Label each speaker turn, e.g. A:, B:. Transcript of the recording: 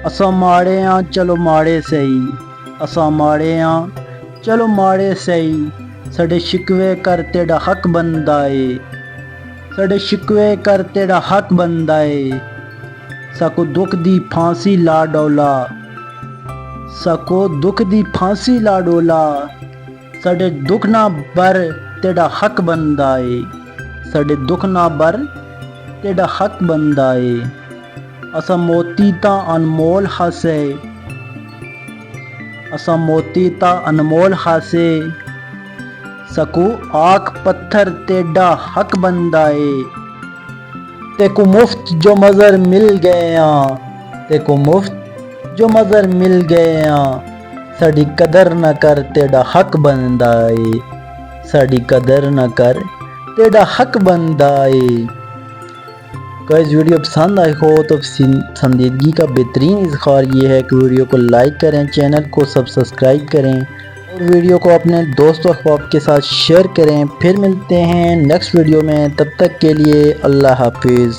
A: असा माड़े हाँ चलो माड़े सही, असा माड़े हाँ चलो माड़े सही, साडे शिकवे कर तेरा हक बनदा है, साडे शिकवे कर तेरा हक बनदा है। साको दुख दी फांसी ला डोला, साको दुख दी फांसी ला डोला, साडे दुख ना बर तेरा हक बनदा है, साडे दुख ना बर तेरा हक बनदा है। असा मोती ता अनमोल हासे, असा मोती ता अनमोल हासे, सकू आख पत्थर तेरा हक बनदा है। तेको मुफ्त जो मज़र मिल गया, तेको मुफ्त जो मज़र मिल गया, साड़ी कदर न कर तेरा हक बनदा है, साड़ी कदर न कर तेरा हक बनदा है। गाइस वीडियो पसंद आई हो तो पसंदीदगी का बेहतरीन इज़हार ये है कि वीडियो को लाइक करें, चैनल को सब्सक्राइब करें और वीडियो को अपने दोस्तों अहबाब के साथ शेयर करें। फिर मिलते हैं नेक्स्ट वीडियो में, तब तक के लिए अल्लाह हाफिज़।